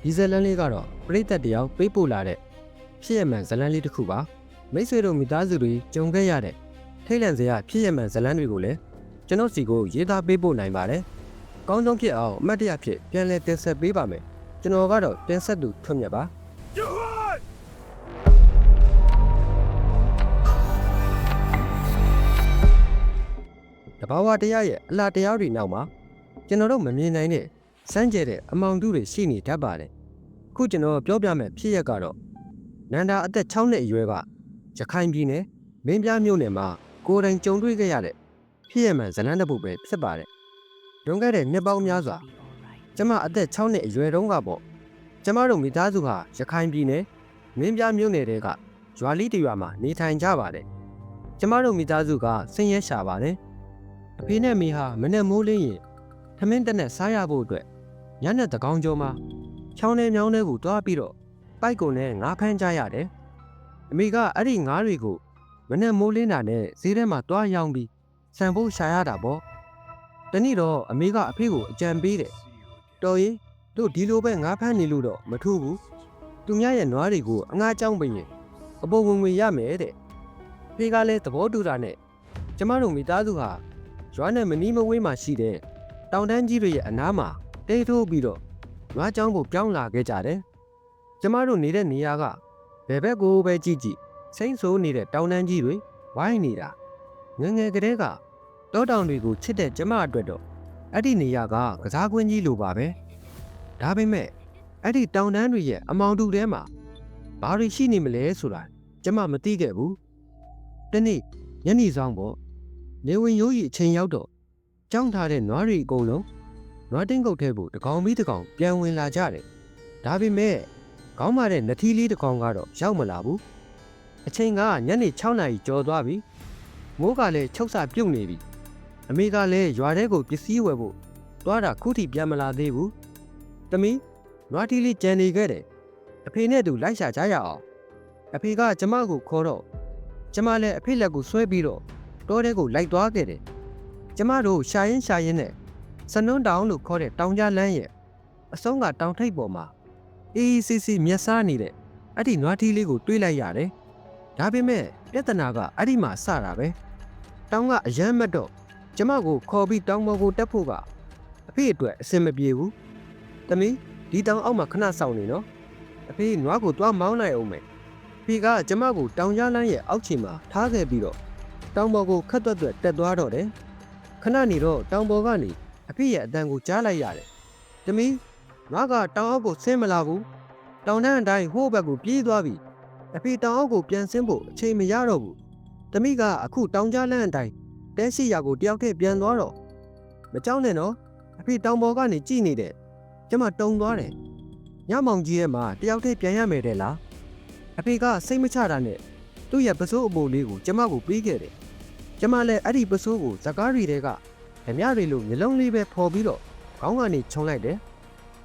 ဒီဇလန်လေးကတော့ပရိသတ်တယောက်ပေးပို့လာတဲ့ဖြစ်ရမှန်ဇလန်လေးတစ်ခုပါမိတ်ဆွေတို့မိသားစုတွေကြုံခဲ့ရတဲ့ထိတ်လန့်စရာဖြစ်ရမှန်ဇလန်တွေကိုလည်းကျွန်တော်စီကိုရေးသားပေးပို့နိုင်ပါတယ်ကောင်းဆုံးဖြစ်အောင်အမှတ်တရဖြစ်ပြန်လည်တင်ဆက်ပေးပါမယ်ကျွန်တော်ကတော့တင်ဆက်သူထွတ်မြတ်ပါတဘာဝတရားရဲ့အလားတရားတွေနောက်မှာကျွန်တော်တို့မမြင်နိုင်တဲ့စမ်းကြဲတဲ့အမောင်တုတွေရှိနေတတ်ပါတယ်ခုကျွန်တော်ပြောပြမယ်ဖြစ်ရက်ကတော့နန္ဒာအသက်6နှစ်အရွယ်ကရခိုင်ပြည်နယ်မင်းပြားမြို့နယ်မှာကိုယ်တိုင်ကြုံတွေ့ခဲ့ရတဲ့ဖြစ်ရမှန်ဇလန်းတစ်ပုဒ်ပဲဖြစ်ပါတယ်လွန်ခဲ့တဲ့နှစ်ပေါင်းများစွာကျမအသက်6နှစ်အရွယ်တုန်းကပေါ့ကျမတို့မိသားစုဟာရခိုင်ပြည်နယ်မင်းပြားမြို့နယ်တဲကရွာလေးတစ်ရွာမှာနေထိုင်ကြပါတယ်ကျမတို့မိသားစုကဆင်းရဲရှာပါတယ်အဖေနဲ့မိဟာမနဲ့မိုးလင်းရင်ထမင်းတက်နဲ့စားရဖို့အတွက်ညနေတကောင်ကျော်မှာချောင်းထဲမြောင်းထဲကိုတွားပြီးတော့ပိုက်ကုန်နဲ့ငါးဖမ်းကြရတယ်အမေကအဲ့ဒီငါးတွေကိုမနဲ့မိုးလင်းတာနဲ့ဈေးထဲမှာတွားရောင်းပြီးဆန်ဖို့ရှာရတာပေါ့တနေ့တော့အမေကအဖေကိုအကြံပေးတယ်တော်ရင်တို့ဒီလိုပဲငါးဖမ်းနေလို့တော့မထူးဘူးသူများရဲ့နွားတွေကိုအငှားကြောင်းပင်ရင်အပေါ်ဝင်ဝင်ရမယ်တဲ့ဖေကလည်းသဘောတူတာနဲ့ကျမတို့မိသားစုဟာရွာနဲ့မနီးမဝေးမှာရှိတဲ့တောင်တန်းကြီးတွေရဲ့အနားမှာတိတ်ထိုးပြီးတော့နွားကြောင်းကိုပြောင်းလာခဲ့ကြတယ်ကျမတို့နေတဲ့နေရာကဘယ်ဘက်ကိုပဲကြည့်ကြည့်စိမ့်ဆိုးနေတဲ့တောင်တန်းကြီးတွေဝိုင်းနေတာငငယ်ကလေးကတောတောင်တွေကိုချစ်တဲ့ကျမအတွက်တော့အဲ့ဒီနေရာကကစားကွင်းကြီးလိုပါပဲဒါပေမဲ့အဲ့ဒီတောင်တန်းတွေရဲ့အမောင်တူထဲမှာဘာတွေရှိနေမလဲဆိုတာကျမမသိခဲ့ဘူးတနေ့ညနေဆောင်ပေါ့နေဝင်ရိုးကြီးအချိန်ရောက်တော့ကြောင်းထားတဲ့နွားတွေအကုန်လုံးနွားတင်းကုတ်ထဲကိုတကောင်ပြီးတကောင်ပြန်ဝင်လာကြတယ်ဒါပေမဲ့ခေါင်းမာတဲ့နထီးလေးတကောင်ကတော့ရောက်မလာဘူးအချိန်ကညနေ6 နာရီကျော်သွားပြီမိုးကလည်းချုပ်ဆပြုတ်နေပြီအမေကလည်းရွာထဲကိုပစ္စည်းဝယ်ဖို့တွားတာခုထိပြန်မလာသေးဘူးတမီးနွားထီးလေးကြံနေခဲ့တယ်အဖေနဲ့တူလိုက်ရှာကြရအောင်အဖေကကျမကိုခေါ်တော့ကျမလည်းအဖေလက်ကိုဆွဲပြီးတော့တောထဲကိုလိုက်သွားခဲ့တယ်ကျမတို့ရှာရင်းနဲ့စနွန်းတောင်လို့ခေါ်တဲ့တောင်ကြားလမ်းရဲ့အဆုံးကတောင်ထိပ်ပေါ်မှာအေးစီစီမျက်စားနေတဲ့အဲ့ဒီနွားထီးလေးကိုတွေးလိုက်ရတယ်ဒါပေမဲ့ပြဿနာကအဲ့ဒီမှာစတာပဲတောင်ကအယမ်းမတ်တော့ကျမကိုခေါ်ပြီးတောင်ပေါ်ကိုတက်ဖို့ကအဖေအတွက်အဆင်မပြေဘူးတမီးဒီတောင်အောက်မှာခဏဆောင်နေနော်အဖေနွားကိုသွားမောင်းလိုက်အောင်မယ်ဖေကကျမကိုတောင်ကြားလမ်းရဲ့အောက်ခြေမှာထားခဲ့ပြီးတော့တောင်ပေါ်ကိုခက်သွက်တက်သွားတော့တယ်ခဏနေတော့တောင်ပေါ်ကနေအဖေရဲ့အတန်ကိုကြားလိုက်ရတယ်တမီးနွားကတောင်အောက်ကိုဆင်းမလာဘူးတောင်တန်းအတိုင်းဟိုးဘက်ကိုပြေးသွားပြီအဖေတောင်အောက်ကိုပြန်ဆင်းဖို့အချိန်မရတော့ဘူးတမီးကအခုတောင်ကြားလမ်းအတိုင်းတဲရှိရာကိုတယောက်တည်းပြန်သွားတော့မကြောက်နဲ့နော်အဖေတောင်ပေါ်ကနေကြည့်နေတယ်ကျမတုံသွားတယ်ညမောင်ကြီးရဲ့မှာတယောက်တည်းပြန်ရမယ်တဲ့လားအဖေကစိတ်မချတာနဲ့သူ့ရဲ့ပစိုးအပိုလေးကိုကျမကိုပေးခဲ့တယ်ကျမလည်းအဲ့ဒီပစိုးကိုဇကားရီတွေကဓမြတွေလိုမျိုးလုံးလေးပဲဖော်ပြီးတော့ခေါင်းကနေခြုံလိုက်တယ်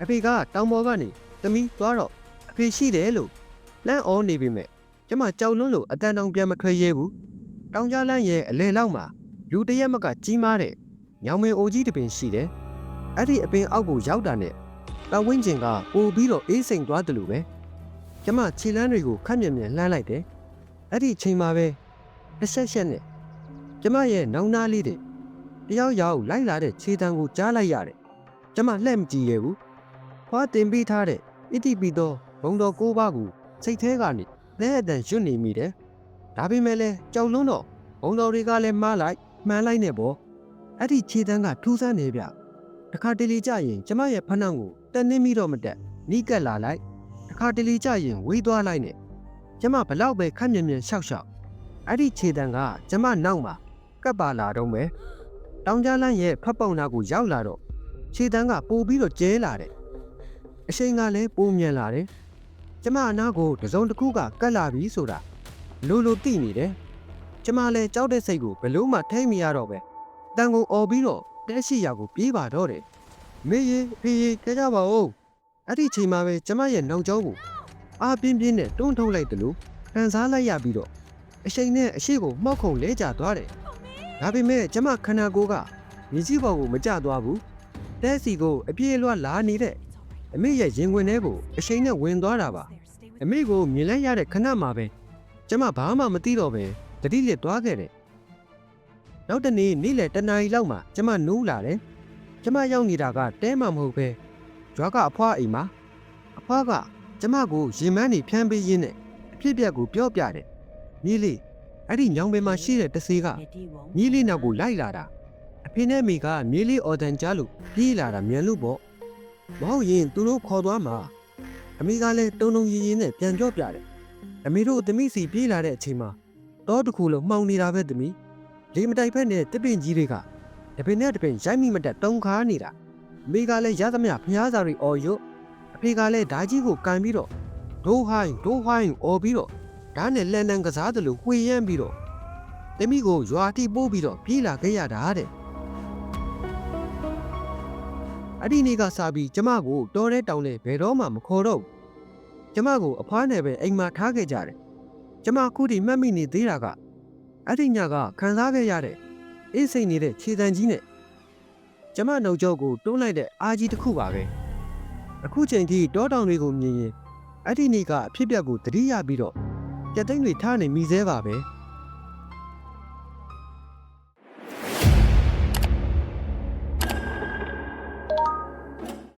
အဖေကတောင်ပေါ်ကနေသမီးသွားတော့အဖေရှိတယ်လို့လမ်းအောနေပြီမဲ့ကျမကြောက်လွန်းလို့အတန်တောင်ပြန်မထွေးရဲဘူးတောင်ကြားလမ်းရဲ့အလဲလောက်မှာလူတရက်မကကြီးမားတဲ့ညောင်မင်းအိုကြီးတစ်ပင်ရှိတယ်အဲ့ဒီအပင်အောက်ကိုရောက်တာနဲ့ပတ်ဝန်းကျင်ကပိုပြီးတော့အေးစိမ်သွားတယ်လို့ပဲကျမခြေလမ်းတွေကိုခက်မြက်မြက်လှမ်းလိုက်တယ်အဲ့ဒီချိန်မှာပဲတစ်ဆက်နဲ့ကျမရဲ့နောင်နာလေးတွေတယောက်ရောက်လိုက်လာတဲ့ခြေတံကိုကြားလိုက်ရတယ်ကျမလှည့်မကြည့်ရဘူးဖွားတင်ပေးထားတဲ့ဣတိပိသောဘုံတော်၉ပါးကိုစိတ်ထဲကနေလဲအတန်ရွတ်နေမိတယ်ဒါပေမဲ့လည်းကြောက်လွန်းတော့ဘုံတော်တွေကလည်းမှားလိုက်မှန်လိုက်နေပေါ့အဲ့ဒီခြေတံကထူးဆန်းနေဗျတခါတလေကြရင်ကျမရဲ့ဖနှောင်းကိုတက်နှင်းပြီးတော့မတက်နီးကပ်လာလိုက်တခါတလေကြရင်ဝေးသွားလိုက်နဲ့ကျမဘလောက်ပဲခက်မြင်မြင်ရှောက်အဲ့ဒီခြေတံကကျမနောက်မှာကပ်ပါလာတော့မယ်တောင်ကြားလမ်းရဲ့ဖက်ပုံနာကိုရောက်လာတော့ခြေတံကပိုပြီးတော့ကျဲလာတယ်အရှိန်ကလည်းပိုမြန်လာတယ်ကျမအနာကိုတစုံတစ်ခုကကတ်လာပြီဆိုတာလိုသိနေတယ်ကျမလည်းကြောက်တဲ့စိတ်ကိုဘလို့မှထိမ့်မရတော့ပဲတန်ကိုអော်ပြီးတော့တဲရှိရာကိုပြေးပါတော့တယ်မေးရင်ဖေးရင်ကြကြပါဦးအဲ့ဒီချိန်မှာပဲကျမရဲ့နောက်ကျောင်းကိုအားပြင်းပြင်းနဲ့တွန်းထုတ်လိုက်တယ်လို့ခံစားလိုက်ရပြီးတော့အရှိန်နဲ့အရှိကိုမှောက်ခုံလဲကျသွားတယ်ဒါပေမဲ့ကျမခန္ဓာကိုယ်ကမြေကြီးပေါ်ကိုမကျသွားဘူးတဲစီကိုအပြေးလွှတ်လာနေတဲ့ အမေရဲ့ရင်ဝင်ထဲကိုအရှိန်နဲ့ဝင်သွားတာပါအမေကိုမြင်လိုက်ရတဲ့ခဏမှာပဲကျမဘာမှမသိတော့ပဲတတိလစ်သွားခဲ့တယ်နောက်တနေ့နေ့လယ်တနာရီလောက်မှာကျမနိုးလာတယ်ကျမရောက်နေတာကတဲမှမဟုတ်ပဲရွာကအဖွားအိမ်မှာအဖွားကကျမကိုရင်မန်းနေဖြန်းပေးရင်းနဲ့အဖြစ်အပျက်ကိုပြောပြတယ်မြေးလေးအဲ့ဒီညောင်ပင်မှာရှိတဲ့တဆေးကမြေးလေးနောက်ကိုလိုက်လာတာအဖေနဲ့မိကမြေးလေးအော်တန်ကြားလို့ပြေးလာတာမြန်လို့ပေါ့မဟုတ်ရင်သူတို့ခေါ်သွားမှာအမေကလည်းတုံတုံရင်ရင်နဲ့ပြန်ပြောပြတယ်အမေတို့သမီးစီပြေးလာတဲ့အချိန်မှာတော့တစ်ခုလုံးမှောင်နေတာပဲသမီးလေမတိုက်ဖက်နဲ့တစ်ပင်ကြီးတွေကတပင်နဲ့တပင်ရိုက်မိမတက်တုံခါနေတာအမေကလည်းရသမျှဖျားစာတွေအော်ရွတ်အဖေကလည်းဓာကြီးကိုကန်ပြီးတော့ဒိုးဟိုင်းအော်ပြီးတော့ဓာတ်နဲ့လှန်တန်ကစားသလိုဝှေ့ရမ်းပြီးတော့သမီးကိုရွာတိပိုးပြီးတော့ပြေးလာခဲ့ရတာတဲ့အဲ့ဒီနေ့ကစပြီးကျမကိုတော်တဲ့တောင်နဲ့ဘယ်တော့မှမခေါ်တော့ဘူးကျမကိုအဖွားနဲ့ပဲအိမ်မှာထားခဲ့ကြတယ်ကျမခုထိမှတ်မိနေသေးတာကအဲ့ဒီညကခံစားခဲ့ရတဲ့အေးစိတ်နေတဲ့ခြေတံကြီးနဲ့ကျမနှုတ်ကြောကိုတွန်းလိုက်တဲ့အားကြီးတစ်ခုပါပဲအခုချိန်ထိတောတောင်တွေကိုမြင်ရင်အဲ့ဒီနေ့ကအဖြစ်အပျက်ကိုသတိရပြီးတော့ကြက်သိန်းတွေထားနေမိသေးပါပဲ